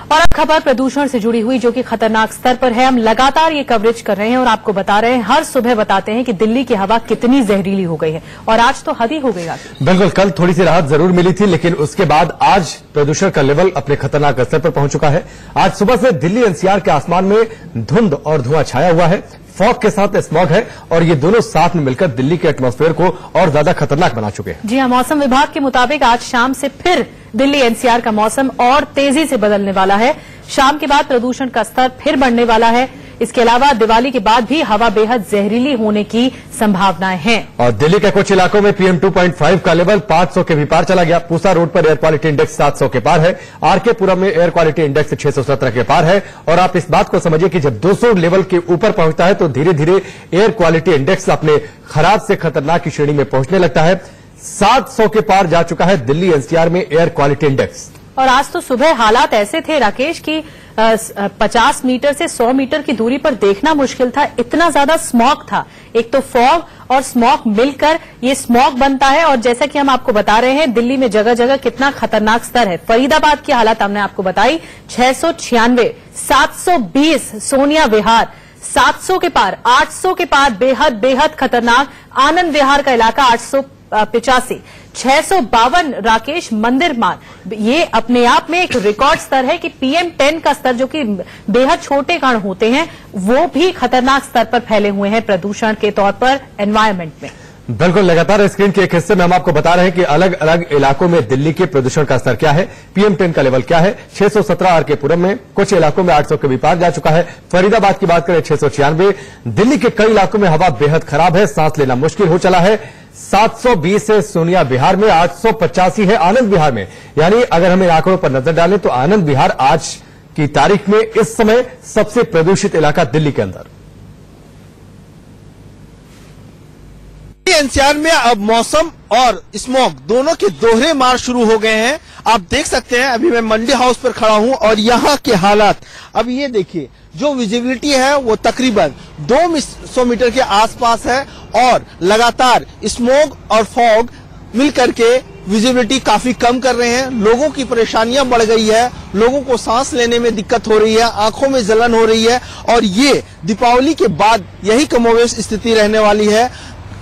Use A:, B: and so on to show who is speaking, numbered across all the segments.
A: और अब खबर प्रदूषण से जुड़ी हुई जो कि खतरनाक स्तर पर है। हम लगातार ये कवरेज कर रहे हैं और आपको बता रहे हैं, हर सुबह बताते हैं कि दिल्ली की हवा कितनी जहरीली हो गई है और आज तो हद ही हो गई।
B: बिल्कुल, कल थोड़ी सी राहत जरूर मिली थी, लेकिन उसके बाद आज प्रदूषण का लेवल अपने खतरनाक स्तर पर पहुंच चुका है। आज सुबह से दिल्ली एनसीआर के आसमान में धुंध और धुआं छाया हुआ है, फॉग के साथ स्मॉग है और ये दोनों साथ में मिलकर दिल्ली के एटमॉस्फेयर को और ज्यादा खतरनाक बना चुके हैं।
A: जी हां, मौसम विभाग के मुताबिक आज शाम से फिर दिल्ली एनसीआर का मौसम और तेजी से बदलने वाला है। शाम के बाद प्रदूषण का स्तर फिर बढ़ने वाला है। इसके अलावा दिवाली के बाद भी हवा बेहद जहरीली होने की संभावनाएं हैं।
B: और दिल्ली के कुछ इलाकों में PM 2.5 का लेवल 500 के भी पार चला गया। पूसा रोड पर एयर क्वालिटी इंडेक्स 700 के पार है। आरके पुरम में एयर क्वालिटी इंडेक्स 617 के पार है। और आप इस बात को समझिए कि जब 200 लेवल के ऊपर पहुंचता है तो धीरे धीरे एयर क्वालिटी इंडेक्स अपने खराब से खतरनाक की श्रेणी में पहुंचने लगता है। 700 के पार जा चुका है दिल्ली एनसीआर में एयर क्वालिटी इंडेक्स।
A: और आज तो सुबह हालात ऐसे थे राकेश की 50 मीटर से 100 मीटर की दूरी पर देखना मुश्किल था, इतना ज्यादा स्मॉग था। एक तो फॉग और स्मॉग मिलकर ये स्मॉग बनता है और जैसा कि हम आपको बता रहे हैं दिल्ली में जगह जगह कितना खतरनाक स्तर है। फरीदाबाद की हालत हमने आपको बताई 696, 720 सोनिया विहार 700 के पार, 800 के पार बेहद खतरनाक आनंद विहार का इलाका 885, 652 राकेश मंदिर मार्ग। ये अपने आप में एक रिकॉर्ड स्तर है कि PM10 का स्तर जो कि बेहद छोटे कण होते हैं वो भी खतरनाक स्तर पर फैले हुए हैं प्रदूषण के तौर पर एनवायरमेंट में।
B: बिल्कुल, लगातार स्क्रीन के एक हिस्से में हम आपको बता रहे हैं कि अलग अलग इलाकों में दिल्ली के प्रदूषण का स्तर क्या है, PM10 का लेवल क्या है। 617 आरके पुरम में, कुछ इलाकों में 800 के भी पार जा चुका है। फरीदाबाद की बात करें 696। दिल्ली के कई इलाकों में हवा बेहद खराब है, सांस लेना मुश्किल हो चला है। 720 है सोनिया विहार में, 885 है आनंद विहार में। यानी अगर हम इन आंकड़ों पर नजर डालें तो आनंद विहार आज की तारीख में इस समय सबसे प्रदूषित इलाका दिल्ली के अंदर।
C: एनसीआर में अब मौसम और स्मॉग दोनों के दोहरे मार शुरू हो गए हैं। आप देख सकते हैं अभी मैं मंडी हाउस पर खड़ा हूं और यहाँ के हालात अब ये देखिए, जो विजिबिलिटी है वो तकरीबन 200 मीटर के आसपास है और लगातार स्मॉग और फॉग मिलकर के विजिबिलिटी काफी कम कर रहे हैं। लोगों की परेशानियां बढ़ गई है, लोगों को सांस लेने में दिक्कत हो रही है, आंखों में जलन हो रही है और ये दीपावली के बाद यही कमोवेश स्थिति रहने वाली है,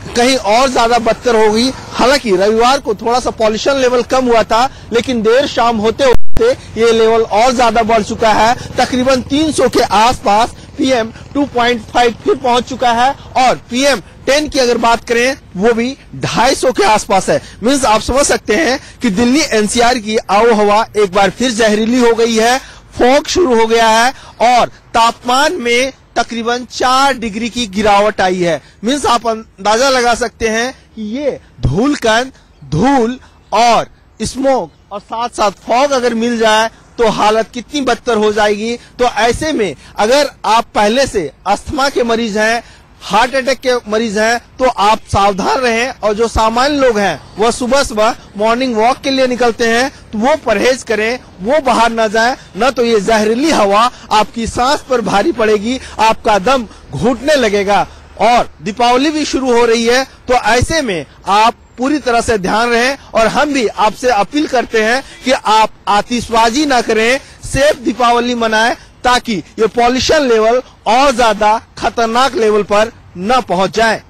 C: कहीं और ज्यादा बदतर होगी। हालांकि रविवार को थोड़ा सा पॉल्यूशन लेवल कम हुआ था, लेकिन देर शाम होते होते ये लेवल और ज्यादा बढ़ चुका है। तकरीबन 300 के आसपास PM 2.5 फिर पहुंच चुका है और PM10 की अगर बात करें वो भी 250 के आसपास है। मीन्स आप समझ सकते हैं कि दिल्ली एनसीआर की आबोहवा एक बार फिर जहरीली हो गई है, फॉग शुरू हो गया है और तापमान में तकरीबन 4 डिग्री की गिरावट आई है। मीन्स आप अंदाजा लगा सकते हैं कि ये धूलकण, धूल और स्मोक और साथ साथ फॉग अगर मिल जाए तो हालत कितनी बदतर हो जाएगी। तो ऐसे में अगर आप पहले से अस्थमा के मरीज हैं, हार्ट अटैक के मरीज हैं तो आप सावधान रहें और जो सामान्य लोग हैं वह सुबह सुबह मॉर्निंग वॉक के लिए निकलते हैं तो वो परहेज करें, वो बाहर ना जाएं, न तो ये जहरीली हवा आपकी सांस पर भारी पड़ेगी, आपका दम घुटने लगेगा। और दीपावली भी शुरू हो रही है तो ऐसे में आप पूरी तरह से ध्यान रहें और हम भी आपसे अपील करते हैं कि आप आतिशबाजी ना करें, सेफ दीपावली मनाएं ताकि ये पॉल्यूशन लेवल और ज्यादा खतरनाक लेवल पर न पहुंच जाए।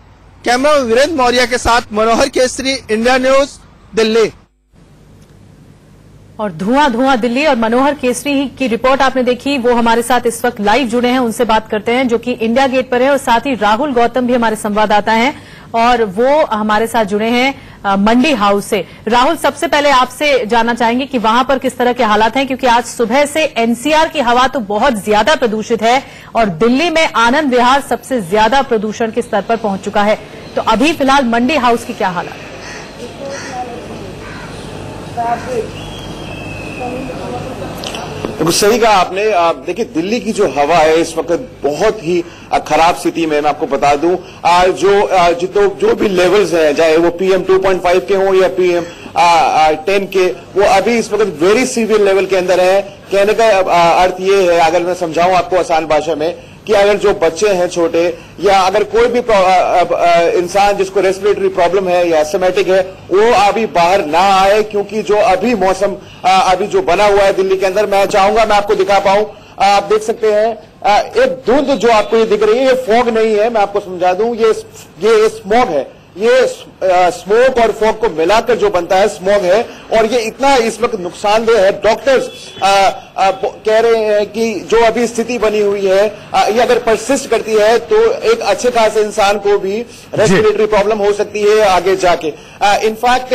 C: कैमरा वीरेंद्र मौर्य के साथ मनोहर केसरी, इंडिया न्यूज, दिल्ली।
A: और धुआं दिल्ली और मनोहर केसरी की रिपोर्ट आपने देखी, वो हमारे साथ इस वक्त लाइव जुड़े हैं, उनसे बात करते हैं जो कि इंडिया गेट पर है। और साथ ही राहुल गौतम भी हमारे संवाददाता हैं और वो हमारे साथ जुड़े हैं मंडी हाउस से। राहुल, सबसे पहले आपसे जानना चाहेंगे कि वहां पर किस तरह के हालात हैं, क्योंकि आज सुबह से एनसीआर की हवा तो बहुत ज्यादा प्रदूषित है और दिल्ली में आनंद विहार सबसे ज्यादा प्रदूषण के स्तर पर पहुंच चुका है। तो अभी फिलहाल मंडी हाउस की क्या हालत है?
D: तो सही कहा आपने। देखिए, दिल्ली की जो हवा है इस वक्त बहुत ही खराब स्थिति में। मैं आपको बता दूं जो भी लेवल्स हैं, चाहे वो PM 2.5 के हों या PM10 के, वो अभी इस वक्त वेरी सीवियर लेवल के अंदर है। कहने का अर्थ ये है, अगर मैं समझाऊं आपको आसान भाषा में, कि अगर जो बच्चे हैं छोटे या अगर कोई भी इंसान जिसको रेस्पिरेटरी प्रॉब्लम है या एस्थमेटिक है वो अभी बाहर ना आए, क्योंकि जो अभी मौसम अभी जो बना हुआ है दिल्ली के अंदर, मैं चाहूंगा मैं आपको दिखा पाऊं। आप देख सकते हैं एक धुंध जो आपको ये दिख रही है, ये फॉग नहीं है, मैं आपको समझा दूं, ये स्मॉग है। ये स्मोक और फॉग को मिलाकर जो बनता है स्मॉग है, और ये इतना इस वक्त नुकसानदेह है। डॉक्टर्स कह रहे हैं कि जो अभी स्थिति बनी हुई है ये अगर परसिस्ट करती है तो एक अच्छे खासे इंसान को भी रेस्पिरेटरी प्रॉब्लम हो सकती है आगे जाके। इनफैक्ट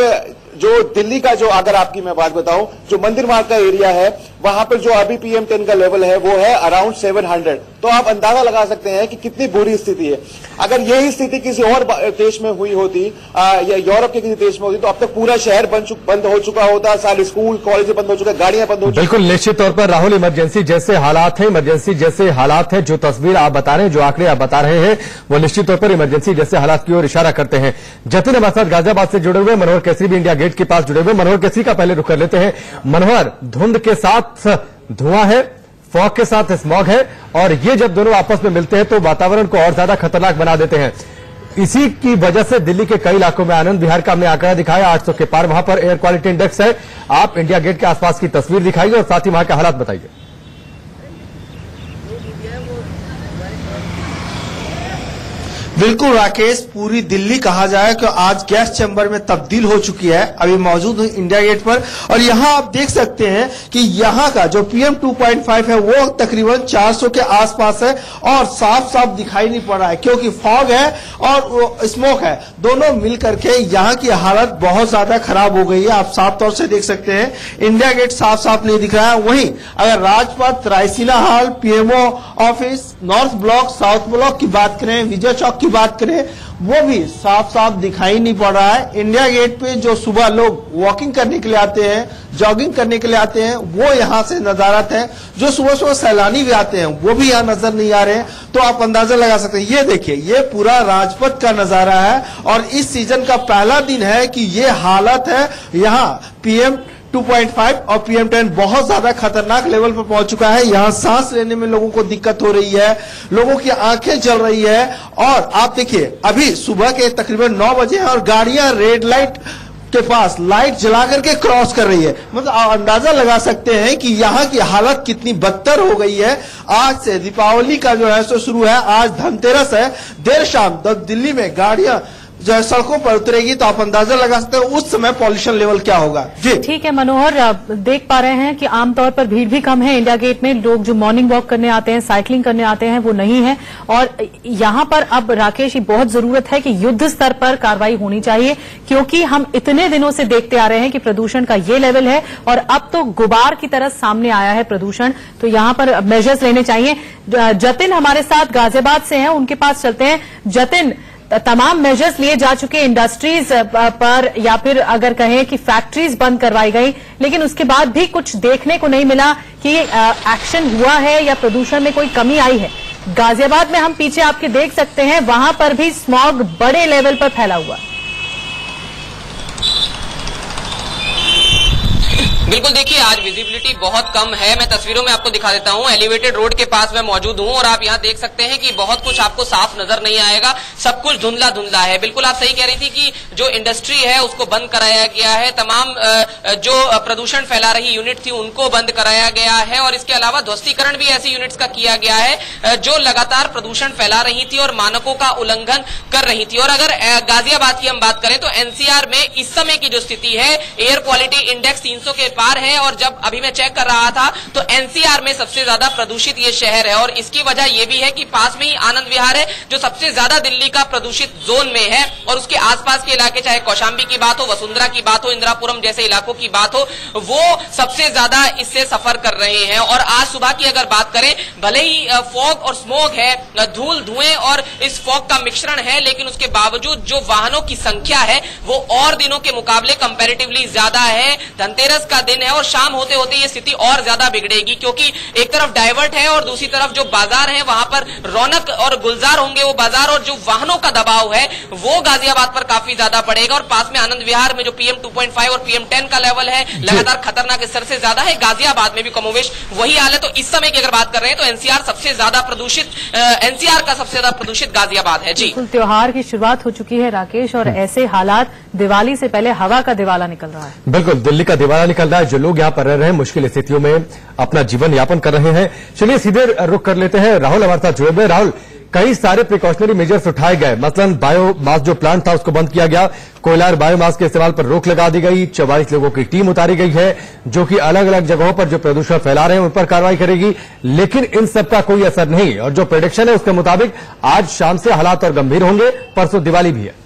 D: जो दिल्ली का जो अगर आपकी मैं बात बताऊं, जो मंदिर मार्ग का एरिया है वहां पर जो अभी PM10 का लेवल है वो है अराउंड 700। तो आप अंदाजा लगा सकते हैं कि कितनी बुरी स्थिति है। अगर यही स्थिति किसी और देश में हुई होती या यूरोप के किसी देश में होती तो अब तक पूरा शहर बंद हो चुका होता, सारे स्कूल कॉलेज बंद हो चुके, गाड़ियां बंद हो चुकी।
B: बिल्कुल निश्चित तौर पर राहुल, इमरजेंसी जैसे हालात है, इमरजेंसी जैसे हालात है, जो तस्वीर आप बता रहे हैं, जो आंकड़े आप बता रहे हैं वो निश्चित तौर पर इमरजेंसी जैसे हालात की ओर इशारा करते हैं। जतिन हमारे साथ गाजियाबाद से जुड़े हुए, मनोहर केसरी भी इंडिया गेट के पास जुड़े हुए। मनोहर केसरी का पहले रुख कर लेते हैं। मनोहर, धुंध के साथ धुआं है, फॉग के साथ स्मॉग है, और ये जब दोनों आपस में मिलते हैं तो वातावरण को और ज्यादा खतरनाक बना देते हैं। इसी की वजह से दिल्ली के कई इलाकों में, आनंद विहार का हमने आंकड़ा दिखाया 800 के पार, वहां पर एयर क्वालिटी इंडेक्स है। आप इंडिया गेट के आसपास की तस्वीर दिखाइए और साथ ही वहां के हालात बताइए।
C: बिल्कुल राकेश, पूरी दिल्ली कहा जाए कि आज गैस चैम्बर में तब्दील हो चुकी है। अभी मौजूद हूं इंडिया गेट पर, और यहां आप देख सकते हैं कि यहां का जो PM2.5 है वो तकरीबन 400 के आसपास है, और साफ साफ दिखाई नहीं पड़ रहा है क्योंकि फॉग है और स्मोक है, दोनों मिलकर के यहां की हालत बहुत ज्यादा खराब हो गई है। आप साफ तौर से देख सकते हैं इंडिया गेट साफ साफ नहीं दिख रहा है। वहीं अगर Rajpath, Raisina hall, PMO office, north block, south block की बात करें, विजय चौक की बात करें, वो भी साफ साफ दिखाई नहीं पड़ रहा है। इंडिया गेट पे जो सुबह लोग वॉकिंग करने के लिए आते हैं, जॉगिंग करने के लिए आते हैं, वो यहां से नजारत है। जो सुबह सुबह सैलानी भी आते हैं वो भी यहां नजर नहीं आ रहे हैं। तो आप अंदाजा लगा सकते हैं। ये देखिए, ये पूरा राजपथ का नजारा है, और इस सीजन का पहला दिन है कि ये हालत है। यहाँ PM2.5 और PM10 बहुत ज्यादा खतरनाक लेवल पर पहुंच चुका है। यहां सांस लेने में लोगों को दिक्कत हो रही है, लोगों की आंखें जल रही है। और आप देखिए, अभी सुबह के तकरीबन 9 बजे हैं और गाड़ियां रेड लाइट के पास लाइट जला करके क्रॉस कर रही है। मतलब आप अंदाजा लगा सकते हैं कि यहाँ की हालत कितनी बदतर हो गई है। आज से दीपावली का जो है सो शुरू है, आज धनतेरस है। देर शाम दिल्ली में गाड़ियां जो है सड़कों पर उतरेगी, तो आप अंदाजा लगा सकते हैं उस समय पॉल्यूशन लेवल क्या होगा। जी
A: ठीक है मनोहर, देख पा रहे हैं कि आमतौर पर भीड़ भी कम है इंडिया गेट में। लोग जो मॉर्निंग वॉक करने आते हैं, साइकिलिंग करने आते हैं, वो नहीं है। और यहां पर अब राकेश, बहुत जरूरत है कि युद्ध स्तर पर कार्रवाई होनी चाहिए, क्योंकि हम इतने दिनों से देखते आ रहे हैं कि प्रदूषण का ये लेवल है, और अब तो गुबार की तरह सामने आया है प्रदूषण। तो यहां पर मेजर्स लेने चाहिए। जतिन हमारे साथ गाजियाबाद से हैं, उनके पास चलते हैं। जतिन, तमाम मेजर्स लिए जा चुके इंडस्ट्रीज पर, या फिर अगर कहें कि फैक्ट्रीज बंद करवाई गई, लेकिन उसके बाद भी कुछ देखने को नहीं मिला कि एक्शन हुआ है या प्रदूषण में कोई कमी आई है। गाजियाबाद में हम पीछे आपके देख सकते हैं, वहां पर भी स्मॉग बड़े लेवल पर फैला हुआ है।
E: बिल्कुल, देखिए आज विजिबिलिटी बहुत कम है। मैं तस्वीरों में आपको दिखा देता हूं। एलिवेटेड रोड के पास मैं मौजूद हूं, और आप यहां देख सकते हैं कि बहुत कुछ आपको साफ नजर नहीं आएगा, सब कुछ धुंधला धुंधला है। बिल्कुल आप सही कह रही थी कि जो इंडस्ट्री है उसको बंद कराया गया है, तमाम जो प्रदूषण फैला रही यूनिट थी उनको बंद कराया गया है, और इसके अलावा ध्वस्तीकरण भी ऐसी यूनिट्स का किया गया है जो लगातार प्रदूषण फैला रही थी और मानकों का उल्लंघन कर रही थी। और अगर गाजियाबाद की हम बात करें तो NCR में इस समय की जो स्थिति है, एयर क्वालिटी इंडेक्स 300 के पार है, और जब अभी मैं चेक कर रहा था तो NCR में सबसे ज्यादा प्रदूषित ये शहर है। और इसकी वजह ये भी है कि पास में ही आनंद विहार है जो सबसे ज्यादा दिल्ली का प्रदूषित जोन में है, और उसके आसपास के इलाके, चाहे कौशाम्बी की बात हो, वसुंधरा की बात हो, इंदिरापुरम जैसे इलाकों की बात हो, वो सबसे ज्यादा इससे सफर कर रहे हैं। और आज सुबह की अगर बात करें, भले ही फॉग और स्मोक है, धूल धुएं और इस फॉग का मिश्रण है, लेकिन उसके बावजूद जो वाहनों की संख्या है वो और दिनों के मुकाबले कंपैरेटिवली ज्यादा है। धनतेरस का दिन है और शाम होते होते ये स्थिति और ज्यादा बिगड़ेगी, क्योंकि एक तरफ डाइवर्ट है और दूसरी तरफ जो बाजार है वहां पर रौनक और गुलजार होंगे वो बाजार, और जो वाहनों का दबाव है वो गाजियाबाद पर काफी ज्यादा पड़ेगा। और पास में आनंद विहार में जो PM 2.5 और PM 10 का लेवल है लगातार खतरनाक स्तर से ज्यादा है। गाजियाबाद में भी कमोवेश वही हाल है। तो इस समय की अगर बात कर रहे हैं तो NCR सबसे ज्यादा प्रदूषित, NCR का सबसे ज्यादा प्रदूषित गाजियाबाद है। जी,
A: त्योहार की शुरुआत हो चुकी है राकेश, और ऐसे हालात दिवाली से पहले हवा का दिवाला निकल रहा है।
B: बिल्कुल, दिल्ली का दिवाला निकल रहा है। जो लोग यहाँ पर रह रहे हैं, मुश्किल स्थितियों में अपना जीवन यापन कर रहे हैं। चलिए सीधे रुख कर लेते हैं, राहुल हमारे साथ जुड़े हुए। राहुल, कई सारे प्रिकॉशनरी मेजर्स उठाए गए, मसलन बायोमास जो प्लांट था उसको बंद किया गया, कोयला और बायोमास के इस्तेमाल पर रोक लगा दी गई, 44 लोगों की टीम उतारी गई है जो कि अलग अलग जगहों पर जो प्रदूषण फैला रहे हैं उन पर कार्रवाई करेगी, लेकिन इन सबका कोई असर नहीं। और जो प्रेडिक्शन है उसके मुताबिक आज शाम से हालात और गंभीर होंगे, परसों दिवाली भी है।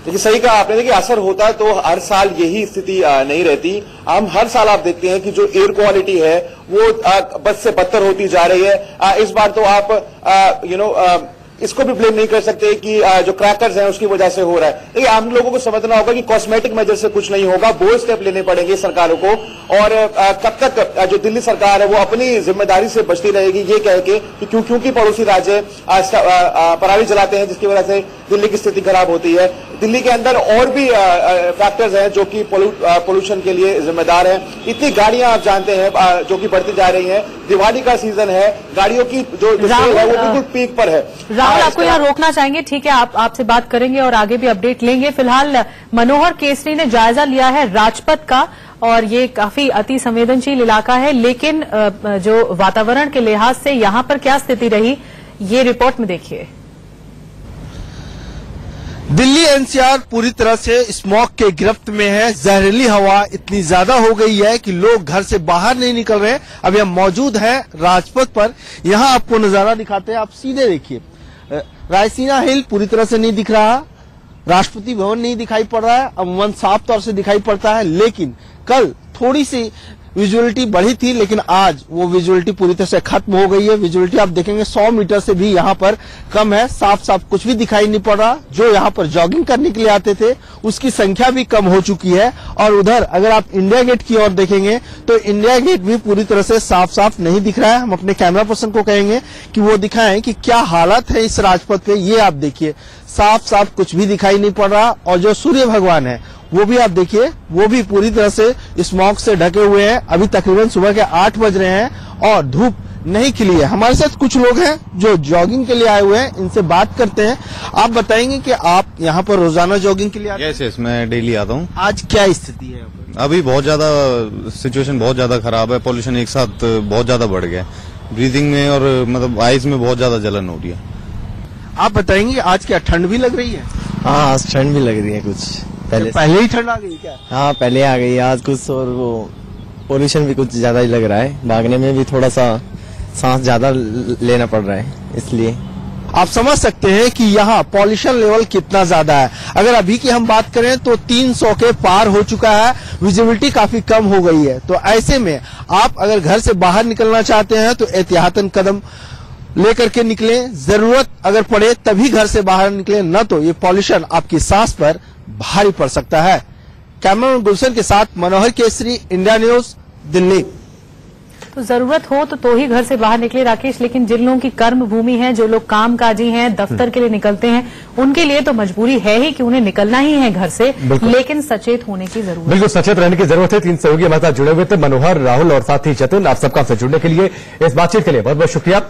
D: देखिए, सही कहा आपने। देखिए, असर होता तो हर साल यही स्थिति नहीं रहती। हम हर साल आप देखते हैं कि जो एयर क्वालिटी है वो बद से बदतर होती जा रही है। इस बार तो आप इसको भी ब्लेम नहीं कर सकते कि जो क्रैकर्स हैं उसकी वजह से हो रहा है। देखिए, हम लोगों को समझना होगा कि कॉस्मेटिक मेजर से कुछ नहीं होगा, बोल्ड स्टेप लेने पड़ेंगे सरकारों को। और कब तक जो दिल्ली सरकार है वो अपनी जिम्मेदारी से बचती रहेगी ये कह के कि क्योंकि पड़ोसी राज्य पराली जलाते हैं जिसकी वजह से दिल्ली की स्थिति खराब होती है। दिल्ली के अंदर और भी फैक्टर्स हैं जो कि पोल्यूशन के लिए जिम्मेदार हैं। इतनी गाड़ियां आप जानते हैं जो कि बढ़ती जा रही हैं। दिवाली का सीजन है, गाड़ियों की जो सेल है वो बिल्कुल पीक पर है।
A: राहुल, आपको यहाँ रोकना चाहेंगे, ठीक है, आपसे बात करेंगे और आगे भी अपडेट लेंगे। फिलहाल मनोहर केसरी ने जायजा लिया है राजपथ का, और ये काफी अति संवेदनशील इलाका है, लेकिन जो वातावरण के लिहाज से यहाँ पर क्या स्थिति रही ये रिपोर्ट में देखिए।
C: दिल्ली NCR पूरी तरह से स्मॉग के गिरफ्त में है। जहरीली हवा इतनी ज्यादा हो गई है कि लोग घर से बाहर नहीं निकल रहे। अभी हम मौजूद हैं राजपथ पर, यहाँ आपको नजारा दिखाते हैं। आप सीधे देखिए, रायसीना हिल पूरी तरह से नहीं दिख रहा, राष्ट्रपति भवन नहीं दिखाई पड़ रहा है, अमूमन साफ तौर से दिखाई पड़ता है। लेकिन कल थोड़ी सी विजुअलिटी बढ़ी थी, लेकिन आज वो विजुअलिटी पूरी तरह से खत्म हो गई है। विजुअलिटी आप देखेंगे 100 मीटर से भी यहाँ पर कम है, साफ साफ कुछ भी दिखाई नहीं पड़ रहा। जो यहाँ पर जॉगिंग करने के लिए आते थे उसकी संख्या भी कम हो चुकी है। और उधर अगर आप इंडिया गेट की ओर देखेंगे तो इंडिया गेट भी पूरी तरह से साफ साफ नहीं दिख रहा है। हम अपने कैमरा पर्सन को कहेंगे कि वो दिखाएं कि क्या हालत है इस राजपथ पे। ये आप देखिए, साफ साफ कुछ भी दिखाई नहीं पड़ रहा। और जो सूर्य भगवान है वो भी आप देखिए, वो भी पूरी तरह से स्मॉग से ढके हुए हैं। अभी तकरीबन सुबह के 8 बज रहे हैं और धूप नहीं खिली है। हमारे साथ कुछ लोग हैं जो जॉगिंग के लिए आए हुए हैं, इनसे बात करते हैं। आप बताएंगे कि आप यहाँ पर रोजाना जॉगिंग के लिए आते हैं?
F: यस, मैं डेली आता हूँ।
C: आज क्या स्थिति है यहाँ पर?
F: अभी बहुत ज्यादा सिचुएशन बहुत ज्यादा खराब है। पॉल्यूशन एक साथ बहुत ज्यादा बढ़ गया, ब्रीदिंग में और मतलब आईज में बहुत ज्यादा जलन हो रही है।
C: आप बताएंगे आज क्या ठंड भी लग रही है?
G: हाँ, आज ठंड भी लग रही है कुछ।
C: पहले ही ठंड आ गई क्या?
G: हाँ, पहले आ गई आज कुछ, और वो पोल्यूशन भी कुछ ज्यादा ही लग रहा है। भागने में भी थोड़ा सा सांस ज्यादा लेना पड़ रहा है, इसलिए
C: आप समझ सकते हैं कि यहाँ पॉल्यूशन लेवल कितना ज्यादा है। अगर अभी की हम बात करें तो 300 के पार हो चुका है, विजिबिलिटी काफी कम हो गई है। तो ऐसे में आप अगर घर से बाहर निकलना चाहते हैं तो एहतियातन कदम लेकर के निकलें। जरूरत अगर पड़े तभी घर से बाहर निकलें, न तो ये पॉल्यूशन आपकी सांस पर भारी पड़ सकता है। कैमरामैन गुलशन के साथ मनोहर केसरी, इंडिया न्यूज, दिल्ली।
A: तो जरूरत हो तो ही घर से बाहर निकले राकेश, लेकिन जिन लोगों की कर्म भूमि है, जो लोग कामकाजी हैं, दफ्तर के लिए निकलते हैं, उनके लिए तो मजबूरी है ही कि उन्हें निकलना ही है घर से, लेकिन सचेत होने की जरूरत है।
B: बिल्कुल सचेत रहने की जरूरत है। 3 सहयोगी हमारे साथ जुड़े हुए थे, मनोहर, राहुल और साथ ही जतिन। आप सबका हमसे जुड़ने के लिए, इस बातचीत के लिए बहुत बहुत शुक्रिया।